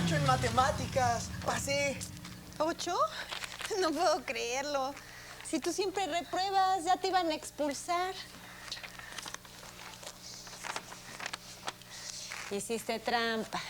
8 en matemáticas. Pasé. ¿8? No puedo creerlo. Si tú siempre repruebas, ya te iban a expulsar. Hiciste trampa.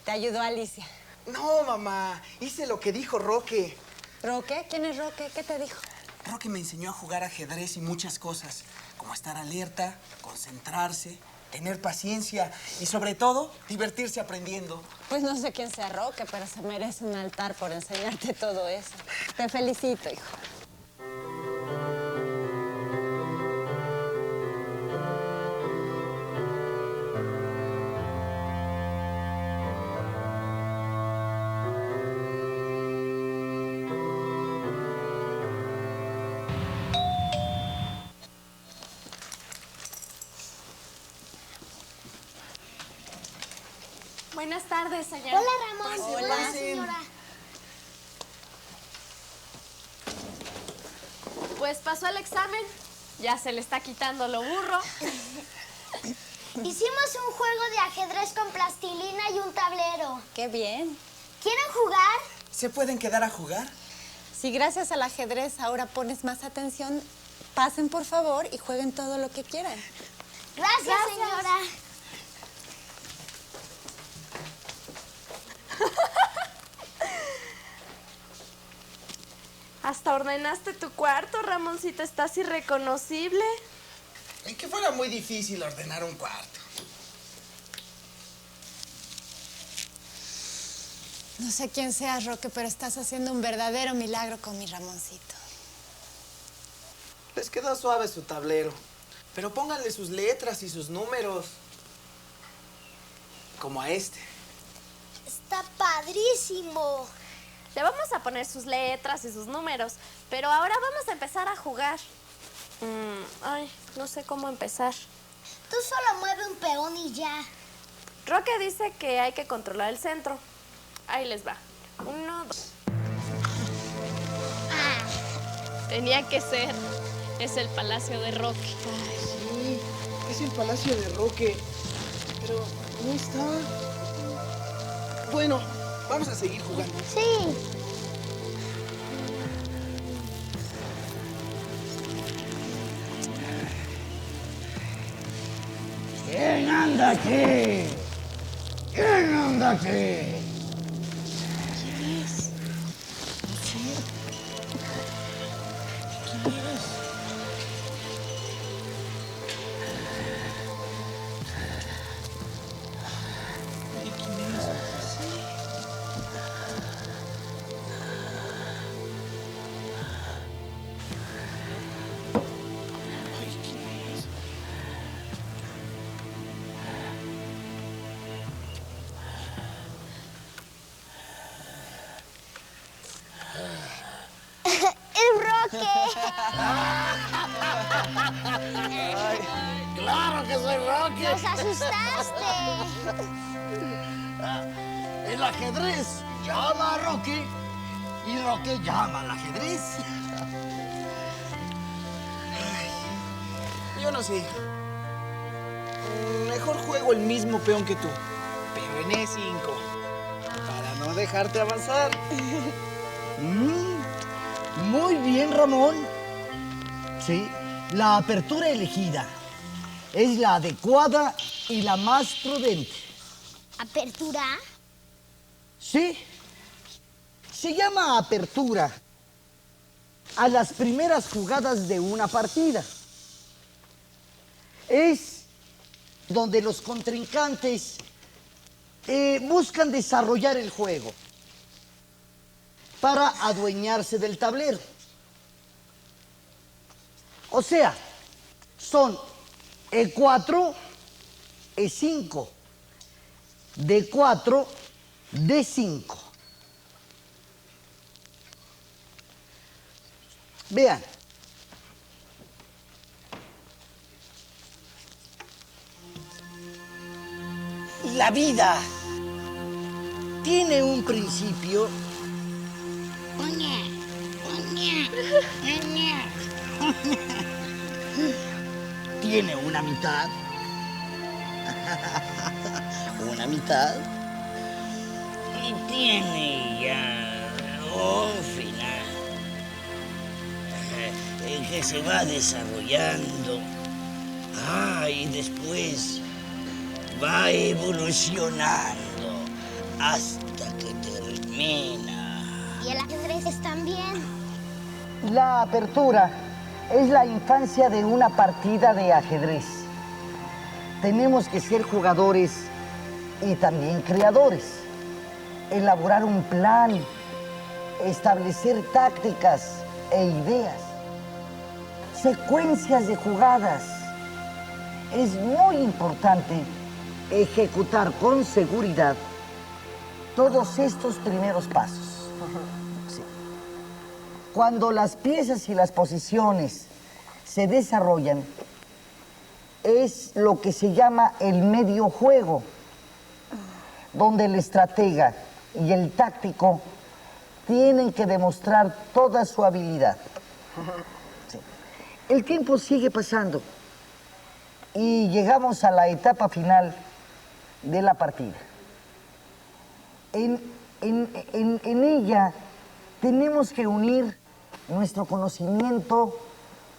Te ayudó Alicia. No, mamá. Hice lo que dijo Roque. ¿Roque? ¿Quién es Roque? ¿Qué te dijo? Roque me enseñó a jugar ajedrez y muchas cosas, como estar alerta, concentrarse, tener paciencia y, sobre todo, divertirse aprendiendo. Pues no sé quién sea Roque, pero se merece un altar por enseñarte todo eso. Te felicito, hijo. Buenas tardes, señora. Hola, Ramón. Hola, señora. Pues pasó el examen. Ya se le está quitando lo burro. Hicimos un juego de ajedrez con plastilina y un tablero. Qué bien. ¿Quieren jugar? ¿Se pueden quedar a jugar? Si gracias al ajedrez ahora pones más atención, pasen por favor y jueguen todo lo que quieran. Gracias, señora. Hasta ordenaste tu cuarto, Ramoncito. Estás irreconocible. Ni que fuera muy difícil ordenar un cuarto. No sé quién seas, Roque, pero estás haciendo un verdadero milagro con mi Ramoncito. Les quedó suave su tablero. Pero pónganle sus letras y sus números. Como a este. Está padrísimo. Le vamos a poner sus letras y sus números. Pero ahora vamos a empezar a jugar. Ay, no sé cómo empezar. Tú solo mueve un peón y ya. Roque dice que hay que controlar el centro. Ahí les va. 1, 2. Tenía que ser. Es el palacio de Roque. Sí, es el palacio de Roque. Pero no está. Bueno, vamos a seguir jugando. Sí. ¿Quién anda aquí? ¿Quién anda aquí? ¡Es Roque! ¡Claro que soy Rocky! ¡Nos asustaste! El ajedrez llama a Rocky y Rocky llama al ajedrez. Yo no sé. Mejor juego el mismo peón que tú, pero en E5, para no dejarte avanzar. Muy bien, Ramón. Sí, la apertura elegida es la adecuada y la más prudente. ¿Apertura? Sí, se llama apertura a las primeras jugadas de una partida. Es donde los contrincantes buscan desarrollar el juego para adueñarse del tablero. O sea, son E4, E5, D4, D5. Vean. La vida tiene un principio tiene una mitad, una mitad y tiene ya un final que se va desarrollando. Y después va evolucionando hasta que termina. Y el ajedrez también. La apertura es la infancia de una partida de ajedrez. Tenemos que ser jugadores y también creadores. Elaborar un plan, establecer tácticas e ideas, secuencias de jugadas. Es muy importante ejecutar con seguridad todos estos primeros pasos. Sí. Cuando las piezas y las posiciones se desarrollan, es lo que se llama el medio juego, donde el estratega y el táctico tienen que demostrar toda su habilidad. Sí. El tiempo sigue pasando y llegamos a la etapa final de la partida. En ella tenemos que unir nuestro conocimiento,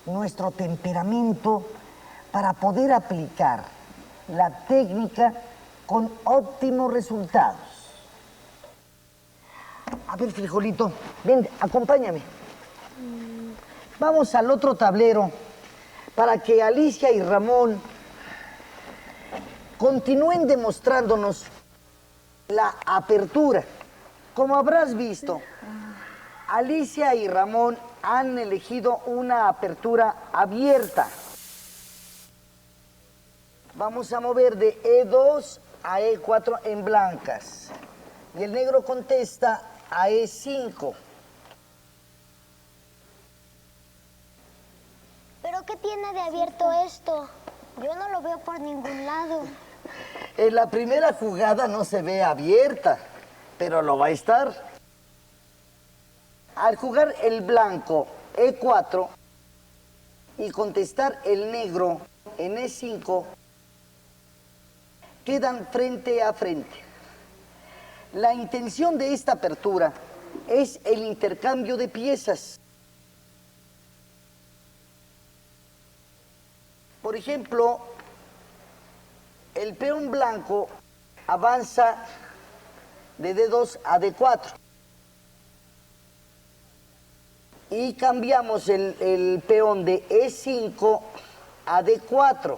nuestro temperamento, para poder aplicar la técnica con óptimos resultados. A ver, Frijolito, ven, acompáñame. Vamos al otro tablero para que Alicia y Ramón continúen demostrándonos la apertura. Como habrás visto, Alicia y Ramón han elegido una apertura abierta. Vamos a mover de E2 a E4 en blancas. Y el negro contesta a E5. ¿Pero qué tiene de abierto esto? Yo no lo veo por ningún lado. En la primera jugada no se ve abierta, pero lo va a estar. Al jugar el blanco E4 y contestar el negro en E5, quedan frente a frente. La intención de esta apertura es el intercambio de piezas. Por ejemplo, el peón blanco avanza de D2 a D4. Y cambiamos el peón de E5 a D4.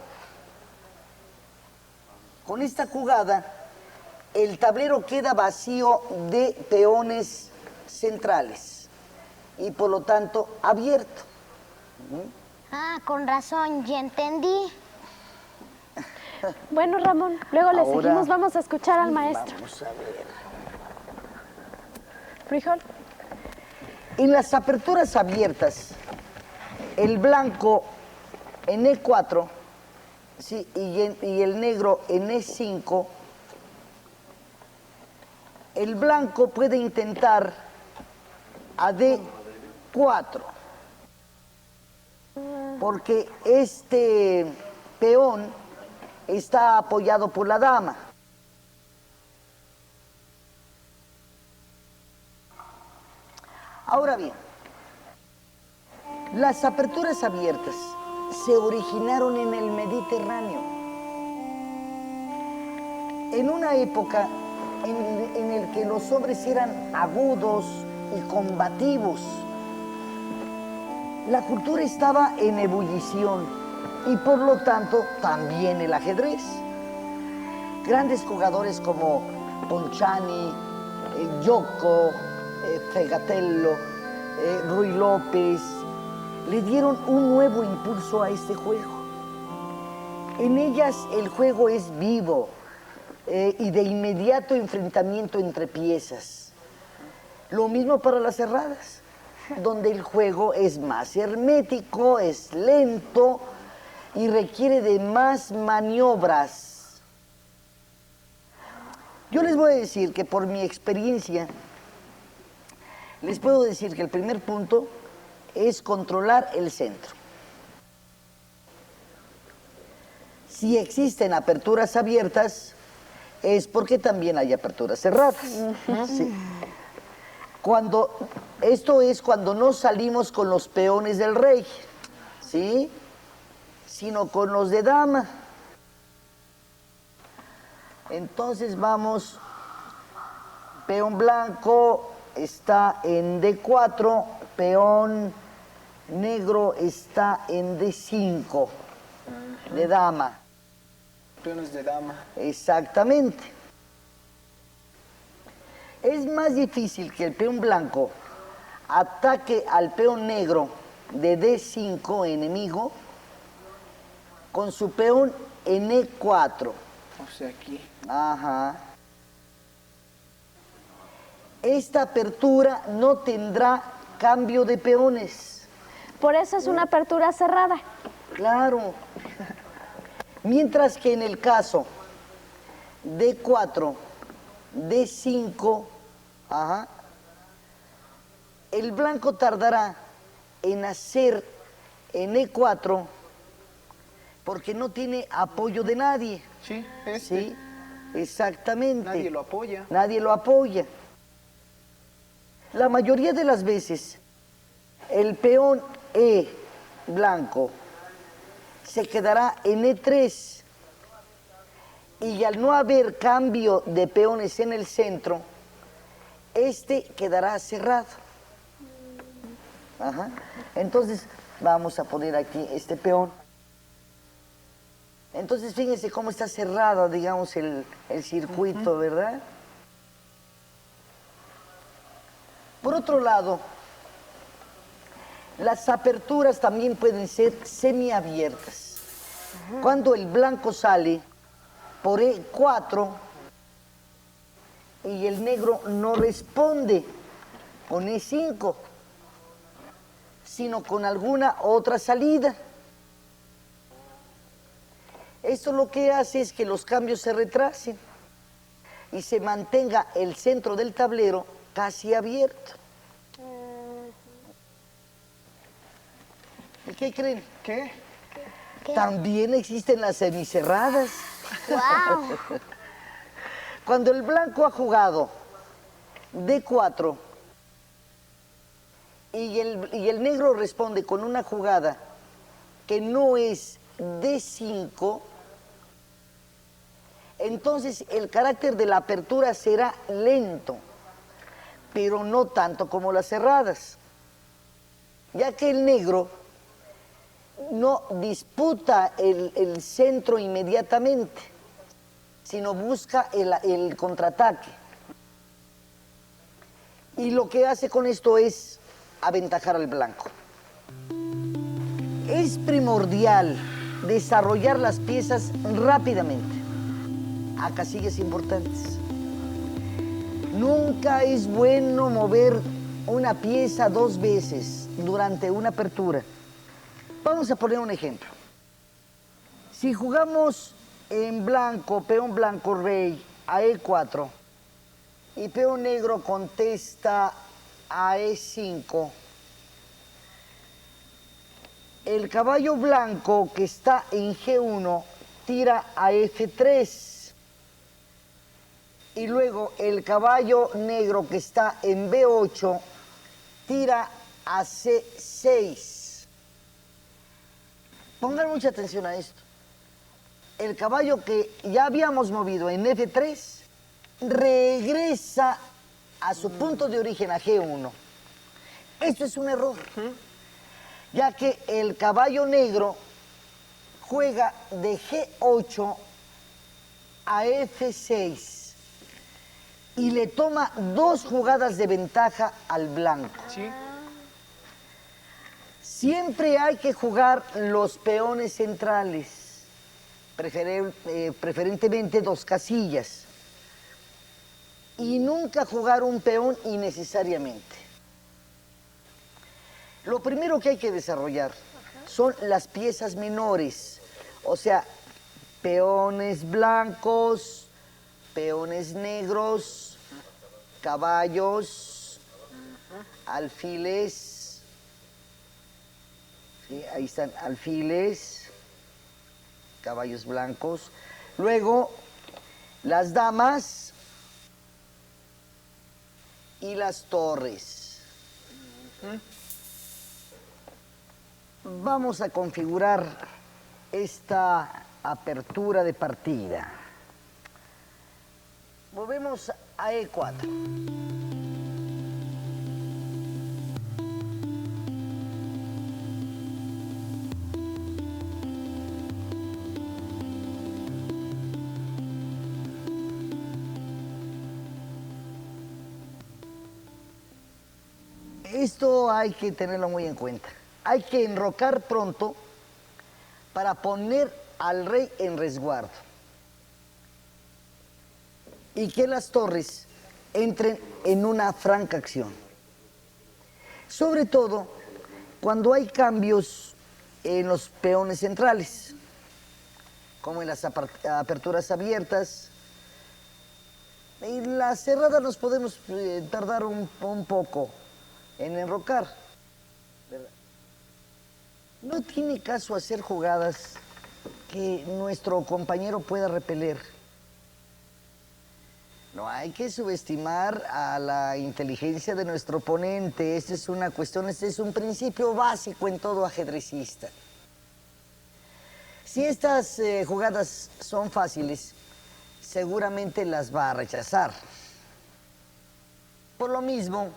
Con esta jugada, el tablero queda vacío de peones centrales y por lo tanto abierto. Ah, con razón, ya entendí. Bueno, Ramón, luego le Ahora, seguimos. Vamos a escuchar al maestro. Vamos a ver. Frijol. En las aperturas abiertas, el blanco en E4, sí, y el negro en E5, el blanco puede intentar a D4, porque este peón está apoyado por la dama. Ahora bien, las aperturas abiertas se originaron en el Mediterráneo, en una época en el que los hombres eran agudos y combativos. La cultura estaba en ebullición y por lo tanto también el ajedrez. Grandes jugadores como Ponchani, Yoko, Fegatello, Ruy López, le dieron un nuevo impulso a este juego. En ellas el juego es vivo y de inmediato enfrentamiento entre piezas. Lo mismo para las cerradas, donde el juego es más hermético, es lento y requiere de más maniobras. Yo les voy a decir que por mi experiencia, les puedo decir que el primer punto es controlar el centro. Si existen aperturas abiertas, es porque también hay aperturas cerradas. Sí. Esto es cuando no salimos con los peones del rey, ¿sí? Sino con los de dama. Entonces vamos, peón blanco está en D4, peón negro está en D5, de dama. Peones de dama. Exactamente. Es más difícil que el peón blanco ataque al peón negro de D5 enemigo con su peón en E4. O sea, aquí. Ajá. Esta apertura no tendrá cambio de peones. Por eso es una apertura cerrada. Claro. Mientras que en el caso D4, D5, ajá, el blanco tardará en hacer en E4 porque no tiene apoyo de nadie. Sí, Sí, exactamente. Nadie lo apoya. Nadie lo apoya. La mayoría de las veces, el peón E blanco se quedará en E3 y al no haber cambio de peones en el centro, este quedará cerrado. Ajá. Entonces, vamos a poner aquí este peón. Entonces, fíjense cómo está cerrado, digamos, el circuito, ¿verdad? Por otro lado, las aperturas también pueden ser semiabiertas. Cuando el blanco sale por E4 y el negro no responde con E5, sino con alguna otra salida. Esto lo que hace es que los cambios se retrasen y se mantenga el centro del tablero casi abierto. ¿Y qué creen? ¿Qué? También existen las semicerradas. ¡Wow! Cuando el blanco ha jugado D4 y el negro responde con una jugada que no es D5, entonces el carácter de la apertura será lento, pero no tanto como las cerradas, ya que el negro no disputa el centro inmediatamente, sino busca el contraataque. Y lo que hace con esto es aventajar al blanco. Es primordial desarrollar las piezas rápidamente. A casillas importantes. Nunca es bueno mover una pieza 2 veces durante una apertura. Vamos a poner un ejemplo. Si jugamos en blanco, peón blanco rey a E4 y peón negro contesta a E5, el caballo blanco que está en G1 tira a F3 y luego el caballo negro que está en B8 tira a C6. Pongan mucha atención a esto. El caballo que ya habíamos movido en F3 regresa a su punto de origen, a G1. Esto es un error, ya que el caballo negro juega de G8 a F6 y le toma 2 jugadas de ventaja al blanco. Sí. Siempre hay que jugar los peones centrales, preferentemente 2 casillas, y nunca jugar un peón innecesariamente. Lo primero que hay que desarrollar son las piezas menores, o sea, peones blancos, peones negros, caballos, alfiles, ¿sí? Ahí están alfiles, caballos blancos. Luego, las damas y las torres. Vamos a configurar esta apertura de partida. Volvemos a E4. Esto hay que tenerlo muy en cuenta. Hay que enrocar pronto para poner al rey en resguardo y que las torres entren en una franca acción. Sobre todo cuando hay cambios en los peones centrales, como en las aperturas abiertas. En las cerradas nos podemos tardar un poco en enrocar, ¿verdad? No tiene caso hacer jugadas que nuestro compañero pueda repeler. No hay que subestimar a la inteligencia de nuestro oponente. Esta es una cuestión, este es un principio básico en todo ajedrecista. Si estas jugadas son fáciles, seguramente las va a rechazar. Por lo mismo,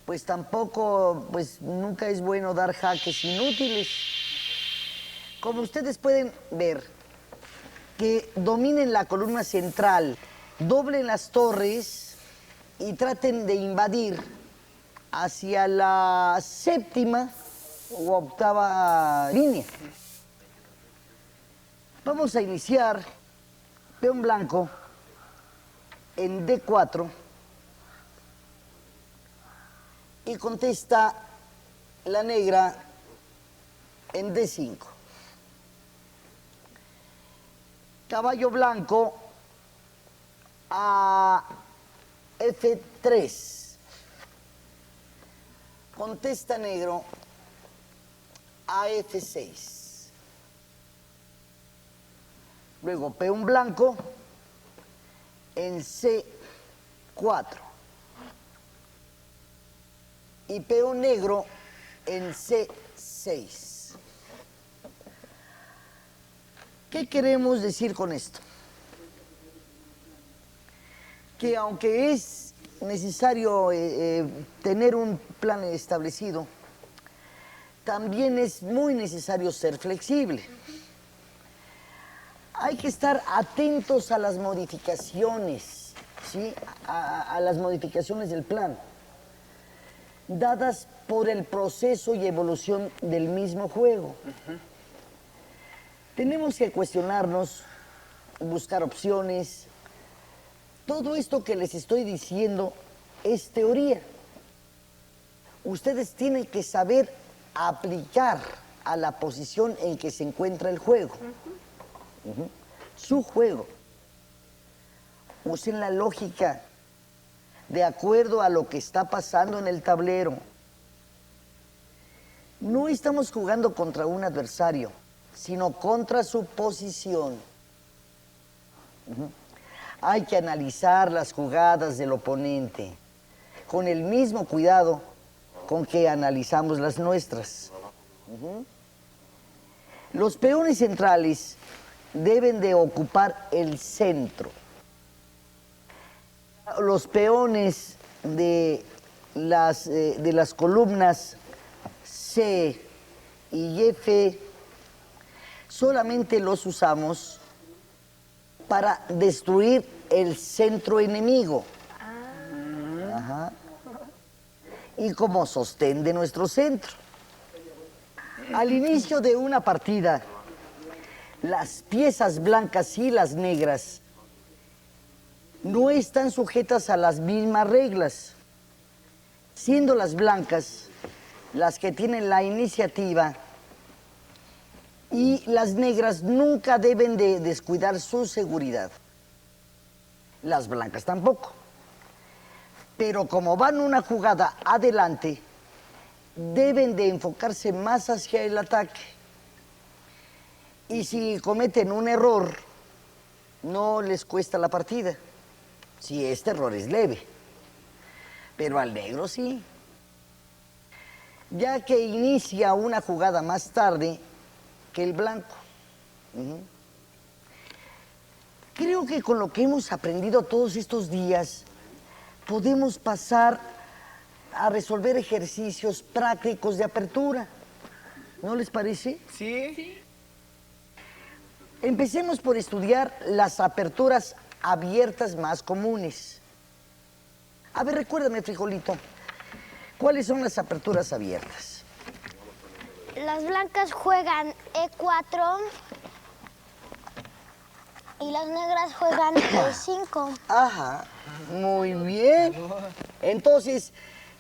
pues tampoco, pues nunca es bueno dar jaques inútiles. Como ustedes pueden ver, que dominen la columna central, doblen las torres y traten de invadir hacia la séptima o octava línea. Vamos a iniciar peón blanco en D4 y contesta la negra en D5. Caballo blanco a F3. Contesta negro a F6. Luego peón blanco en C4. Y peón negro en C6. ¿Qué queremos decir con esto? Que aunque es necesario tener un plan establecido, también es muy necesario ser flexible. Hay que estar atentos a las modificaciones, ¿sí? A las modificaciones del plan, dadas por el proceso y evolución del mismo juego. Tenemos que cuestionarnos, buscar opciones. Todo esto que les estoy diciendo es teoría. Ustedes tienen que saber aplicar a la posición en que se encuentra el juego. Su juego. Usen la lógica de acuerdo a lo que está pasando en el tablero. No estamos jugando contra un adversario, sino contra su posición. Hay que analizar las jugadas del oponente con el mismo cuidado con que analizamos las nuestras. Los peones centrales deben de ocupar el centro. Los peones de las columnas C y F solamente los usamos para destruir el centro enemigo. Ajá. Y como sostén de nuestro centro. Al inicio de una partida, las piezas blancas y las negras no están sujetas a las mismas reglas, siendo las blancas las que tienen la iniciativa y las negras nunca deben de descuidar su seguridad. Las blancas tampoco. Pero como van una jugada adelante, deben de enfocarse más hacia el ataque. Y si cometen un error, no les cuesta la partida, si este error es leve. Pero al negro sí, ya que inicia una jugada más tarde que el blanco. Creo que con lo que hemos aprendido todos estos días, podemos pasar a resolver ejercicios prácticos de apertura. ¿No les parece? ¿Sí? Empecemos por estudiar las aperturas abiertas más comunes. A ver, recuérdame, frijolito, ¿cuáles son las aperturas abiertas? Las blancas juegan E4 y las negras juegan E5. Ajá, muy bien. Entonces,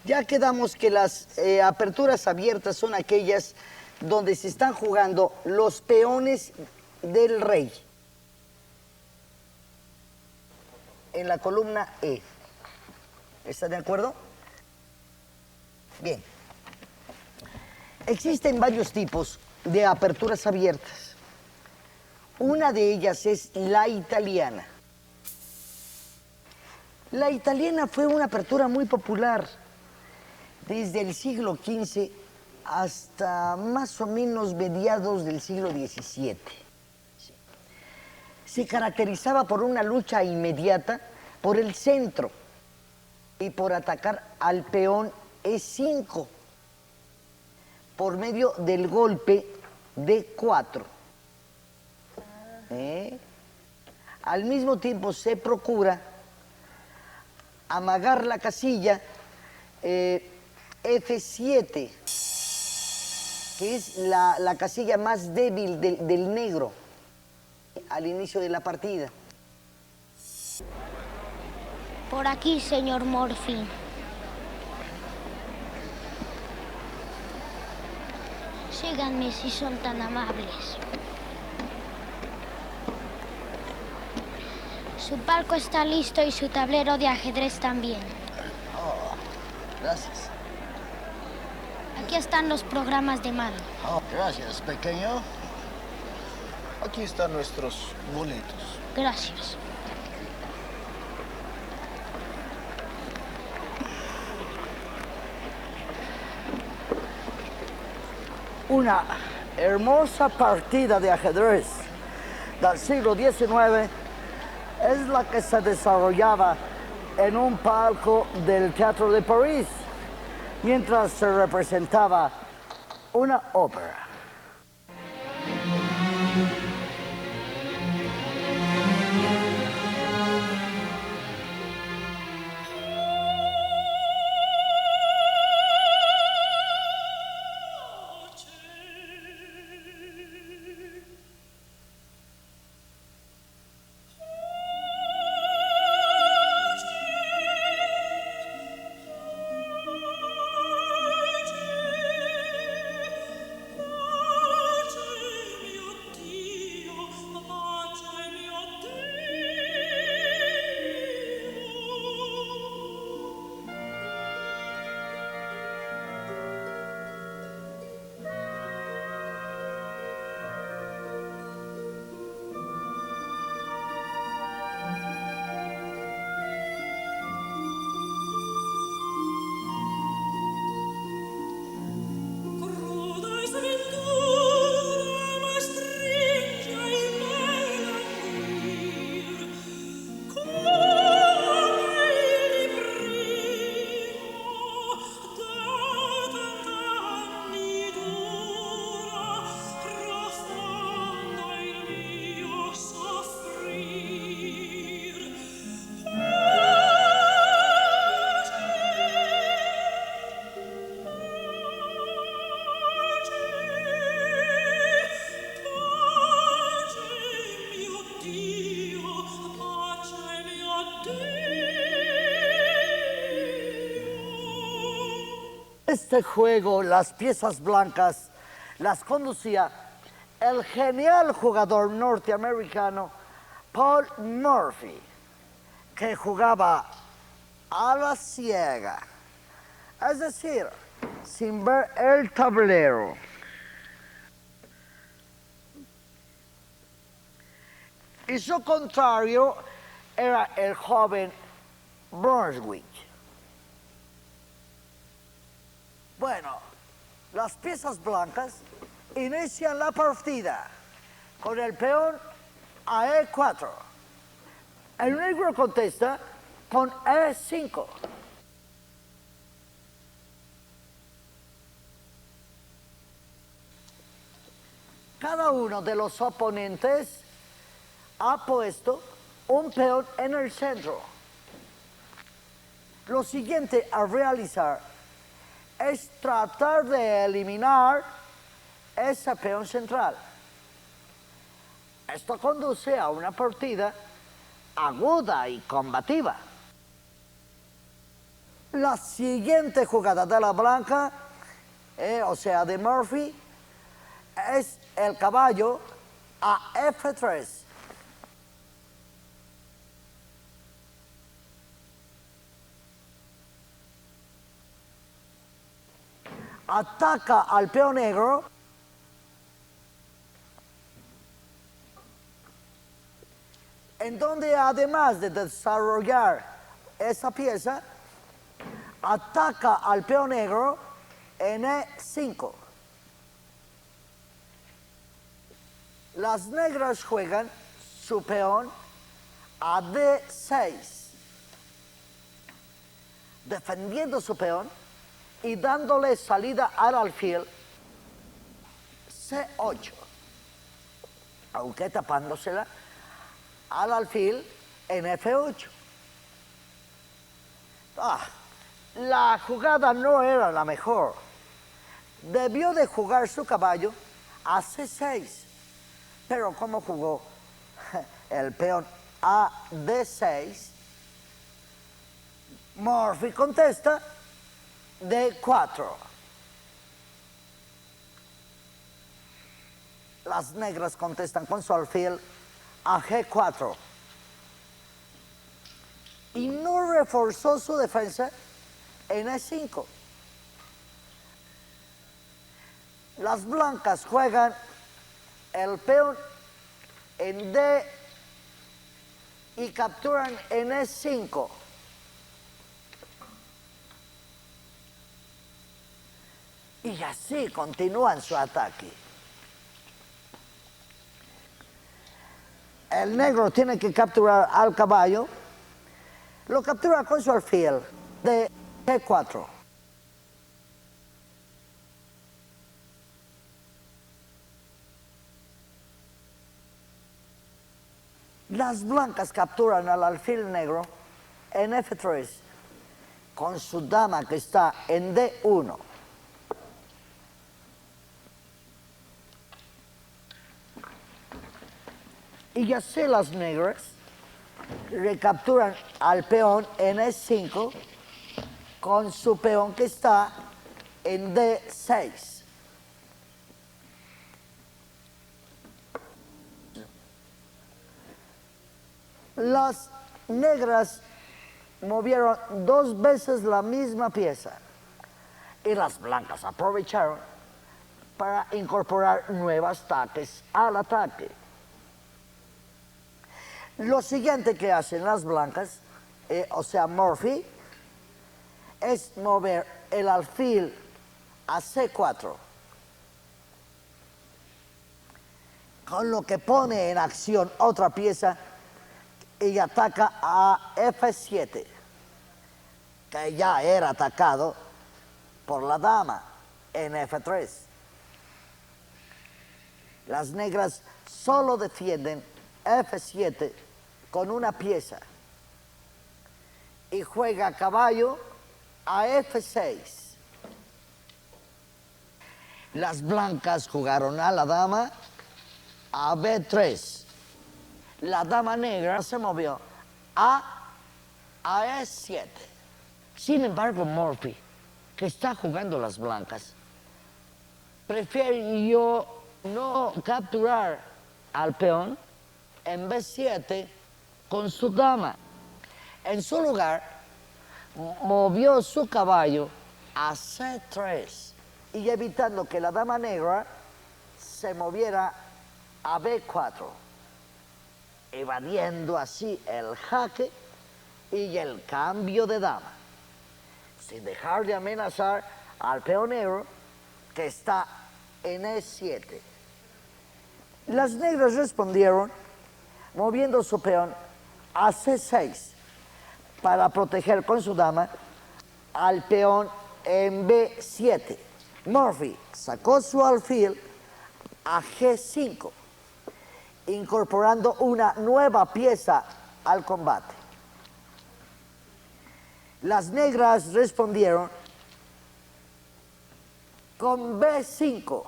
ya quedamos que las aperturas abiertas son aquellas donde se están jugando los peones del rey. En la columna E. ¿Está de acuerdo? Bien. Existen varios tipos de aperturas abiertas. Una de ellas es la italiana. La italiana fue una apertura muy popular desde el siglo XV hasta más o menos mediados del siglo XVII. Se caracterizaba por una lucha inmediata por el centro y por atacar al peón E5 por medio del golpe D4. Al mismo tiempo se procura amagar la casilla F7, que es la casilla más débil del negro al inicio de la partida. Por aquí, señor Morphy. Síganme si son tan amables. Su palco está listo y su tablero de ajedrez también. Oh, gracias. Aquí están los programas de mando. Oh, gracias, pequeño. Aquí están nuestros boletos. Gracias. Una hermosa partida de ajedrez del siglo XIX es la que se desarrollaba en un palco del Teatro de París, mientras se representaba una ópera. Este juego, las piezas blancas, las conducía el genial jugador norteamericano Paul Morphy, que jugaba a la ciega, es decir, sin ver el tablero. y su contrario era el joven Brunswick. Bueno, las piezas blancas inician la partida con el peón a E4. El negro contesta con E5. Cada uno de los oponentes ha puesto un peón en el centro. Lo siguiente a realizar es tratar de eliminar ese peón central. Esto conduce a una partida aguda y combativa. La siguiente jugada de la blanca, o sea de Murphy, es el caballo a F3. Ataca al peón negro. En donde además de desarrollar esa pieza, ataca al peón negro en E5. Las negras juegan su peón a D6, defendiendo su peón y dándole salida al alfil C8, aunque tapándosela al alfil en F8. La jugada no era la mejor. Debió de jugar su caballo a C6, pero como jugó el peón a D6, Murphy contesta D4. Las negras contestan con su alfil a G4. Y no reforzó su defensa en E5. Las blancas juegan el peón en D y capturan en E5. Y así continúan su ataque. El negro tiene que capturar al caballo. Lo captura con su alfil de G4. Las blancas capturan al alfil negro en F3 con su dama que está en D1. Y así las negras recapturan al peón en E5 con su peón que está en D6. Las negras movieron 2 veces la misma pieza y las blancas aprovecharon para incorporar nuevos ataques al ataque. Lo siguiente que hacen las blancas, o sea Murphy, es mover el alfil a C4, con lo que pone en acción otra pieza y ataca a F7, que ya era atacado por la dama en F3. Las negras solo defienden F7 con una pieza y juega caballo a F6. Las blancas jugaron a la dama a B3. La dama negra se movió a E7. Sin embargo, Murphy, que está jugando las blancas, prefirió no capturar al peón en B7 con su dama. En su lugar, movió su caballo a C3 y evitando que la dama negra se moviera a B4. evadiendo así el jaque y el cambio de dama, sin dejar de amenazar al peón negro que está en E7. Las negras respondieron moviendo su peón a C6 para proteger con su dama al peón en B7. Murphy sacó su alfil a G5, incorporando una nueva pieza al combate. Las negras respondieron con B5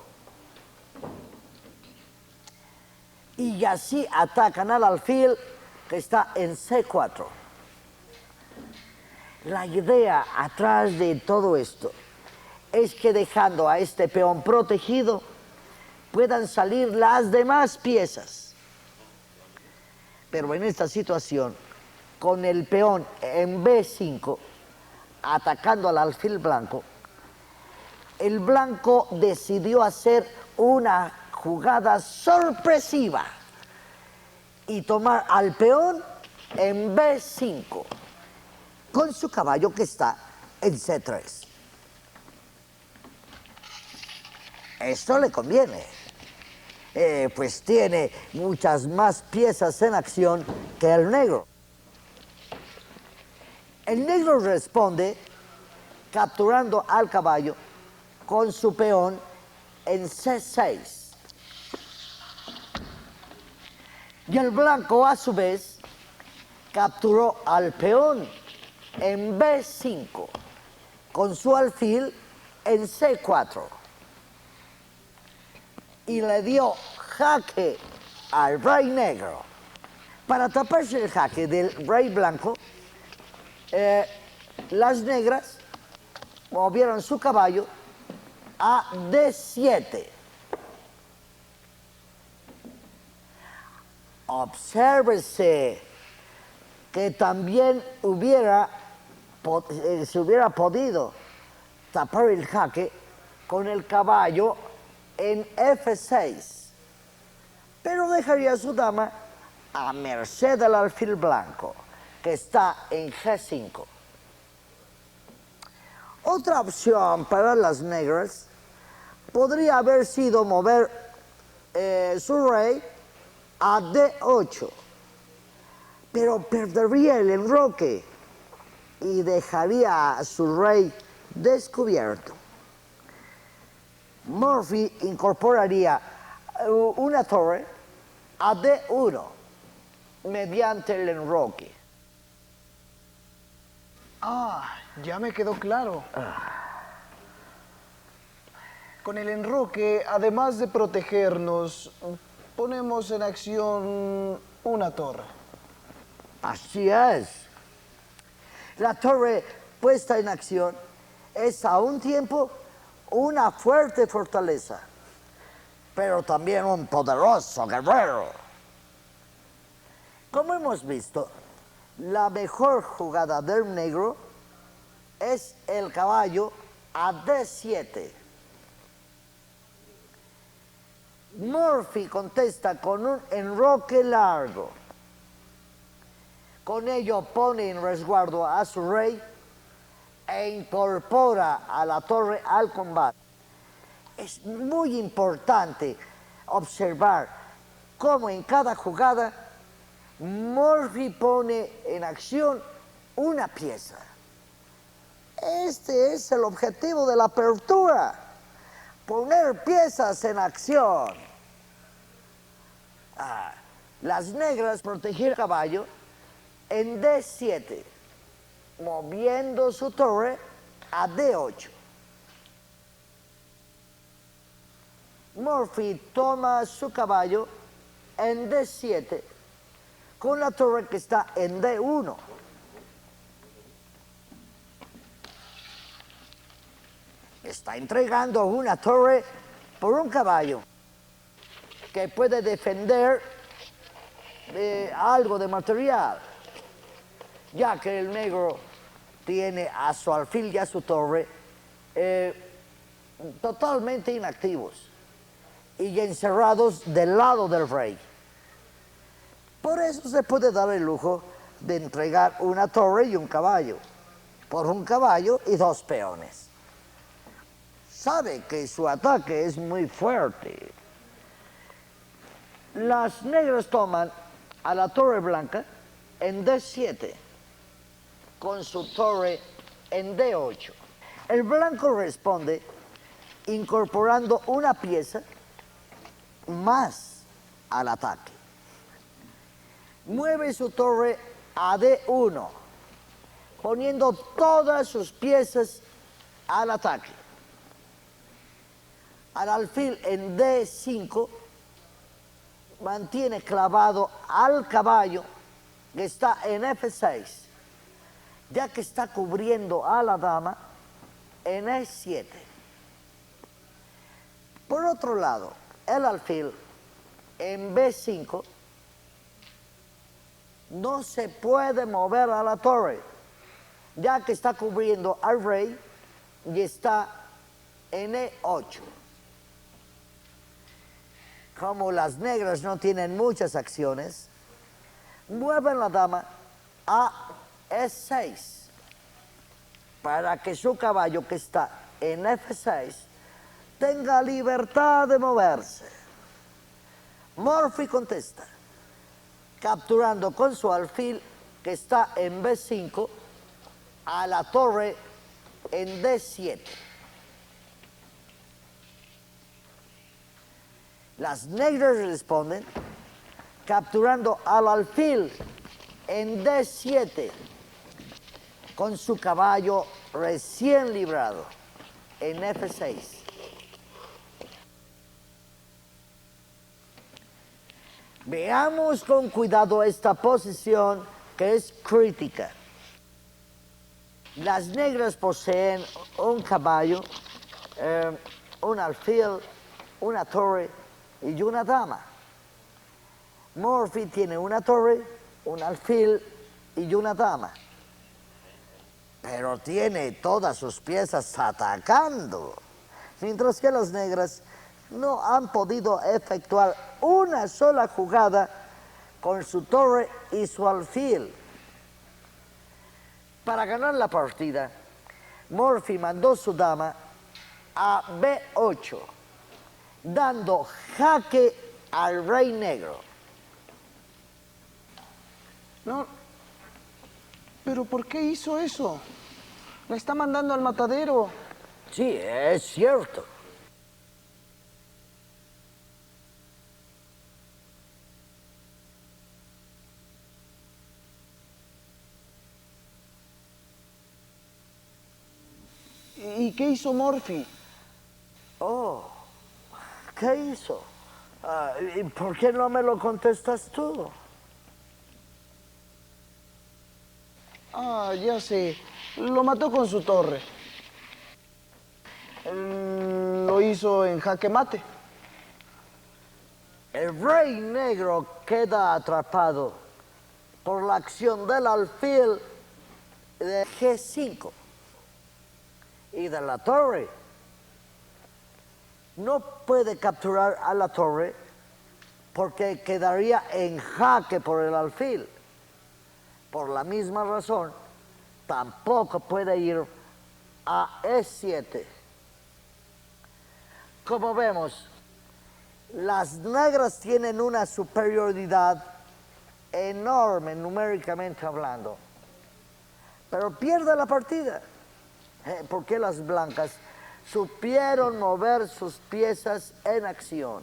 y así atacan al alfil que está en C4. La idea atrás de todo esto es que dejando a este peón protegido puedan salir las demás piezas. Pero en esta situación, con el peón en B5 atacando al alfil blanco, el blanco decidió hacer una jugada sorpresiva y tomar al peón en B5 con su caballo que está en C3. Esto le conviene, pues tiene muchas más piezas en acción que el negro. El negro responde capturando al caballo con su peón en C6. Y el blanco, a su vez, capturó al peón en B5 con su alfil en C4. Y le dio jaque al rey negro. Para taparse el jaque del rey blanco, las negras movieron su caballo a D7. Obsérvese que también se hubiera podido tapar el jaque con el caballo en F6, pero dejaría a su dama a merced del alfil blanco, que está en G5. Otra opción para las negras podría haber sido mover su rey a D8, pero perdería el enroque y dejaría a su rey descubierto. Murphy incorporaría una torre a D1 mediante el enroque. Ah, ya me quedó claro. Con el enroque, además de protegernos, ponemos en acción una torre. Así es. La torre puesta en acción es a un tiempo una fuerte fortaleza, pero también un poderoso guerrero. Como hemos visto, la mejor jugada del negro es el caballo a D7. Murphy contesta con un enroque largo. Con ello pone en resguardo a su rey e incorpora a la torre al combate. Es muy importante observar cómo en cada jugada Murphy pone en acción una pieza. Este es el objetivo de la apertura, poner piezas en acción. Las negras proteger el caballo en D7, moviendo su torre a D8. Murphy toma su caballo en D7 con la torre que está en D1. Está entregando una torre por un caballo que puede defender algo de material, ya que el negro tiene a su alfil y a su torre totalmente inactivos y encerrados del lado del rey. Por eso se puede dar el lujo de entregar una torre y un caballo, por un caballo y 2 peones. Sabe que su ataque es muy fuerte. Las negras toman a la torre blanca en D7, con su torre en D8. El blanco responde incorporando una pieza más al ataque. Mueve su torre a D1, poniendo todas sus piezas al ataque. Al alfil en D5 mantiene clavado al caballo que está en F6, ya que está cubriendo a la dama en E7. Por otro lado, el alfil en B5 no se puede mover a la torre, ya que está cubriendo al rey y está en E8. Como las negras no tienen muchas acciones, mueven la dama a E6 para que su caballo, que está en F6, tenga libertad de moverse. Morphy contesta, capturando con su alfil, que está en B5, a la torre en D7. Las negras responden capturando al alfil en D7 con su caballo recién librado en F6. Veamos con cuidado esta posición que es crítica. Las negras poseen un caballo, un alfil, una torre y una dama. Morphy tiene una torre, un alfil y una dama. Pero tiene todas sus piezas atacando. Mientras que las negras no han podido efectuar una sola jugada con su torre y su alfil. Para ganar la partida, Morphy mandó su dama a B8, dando jaque al rey negro. No, pero ¿por qué hizo eso? La está mandando al matadero. Sí, es cierto. ¿Y qué hizo Morphy? Oh, ¿qué hizo? ¿Y por qué no me lo contestas tú? Ah, ya sé. Lo mató con su torre. Lo hizo en jaque mate. El rey negro queda atrapado por la acción del alfil de G5 y de la torre. No puede capturar a la torre porque quedaría en jaque por el alfil. Por la misma razón, tampoco puede ir a E7. Como vemos, las negras tienen una superioridad enorme numéricamente hablando, pero pierde la partida, porque las blancas supieron mover sus piezas en acción.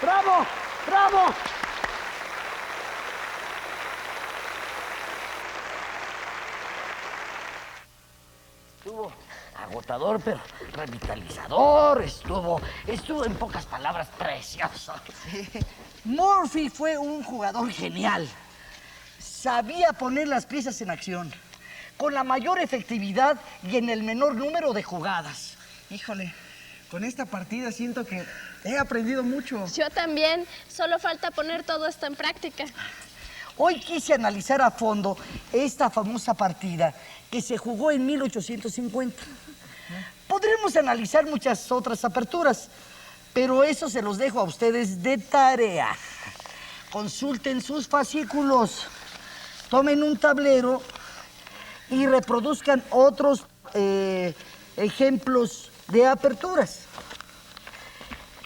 ¡Bravo! ¡Bravo! estuvo agotador, pero revitalizador. Estuvo en pocas palabras precioso. Murphy fue un jugador genial. Sabía poner las piezas en acción, con la mayor efectividad y en el menor número de jugadas. Híjole, con esta partida siento que he aprendido mucho. Yo también. Solo falta poner todo esto en práctica. Hoy quise analizar a fondo esta famosa partida que se jugó en 1850. Podremos analizar muchas otras aperturas, pero eso se los dejo a ustedes de tarea. Consulten sus fascículos, tomen un tablero y reproduzcan otros ejemplos de aperturas.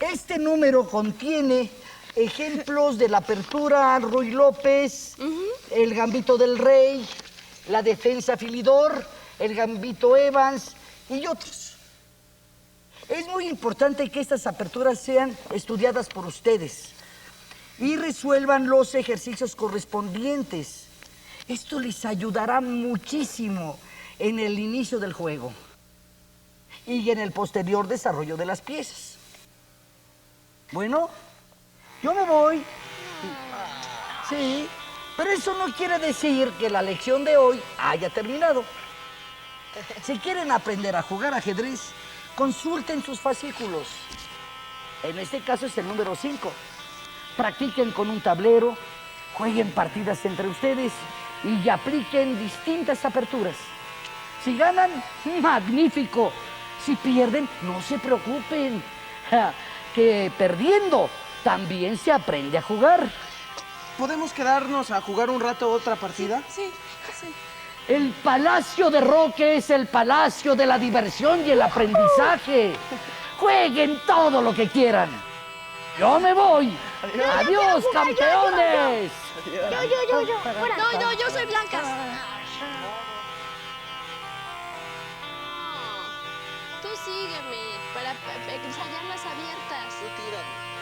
Este número contiene ejemplos de la apertura Ruy López, el gambito del rey, la defensa Filidor, el gambito Evans y otros. Es muy importante que estas aperturas sean estudiadas por ustedes y resuelvan los ejercicios correspondientes. Esto les ayudará muchísimo en el inicio del juego y en el posterior desarrollo de las piezas. Bueno, yo me voy. Sí, pero eso no quiere decir que la lección de hoy haya terminado. Si quieren aprender a jugar ajedrez, consulten sus fascículos. En este caso es el número 5. Practiquen con un tablero, jueguen partidas entre ustedes y apliquen distintas aperturas. Si ganan, magnífico. Si pierden, no se preocupen, que perdiendo también se aprende a jugar. ¿Podemos quedarnos a jugar un rato otra partida? Sí, sí. El Palacio de Roque es el palacio de la diversión y el aprendizaje. Jueguen todo lo que quieran. Yo me voy. Adiós, campeones. Yo. Fuera. No, yo soy Blancas. Tú sígueme para ensayar las abiertas. Tú tírame.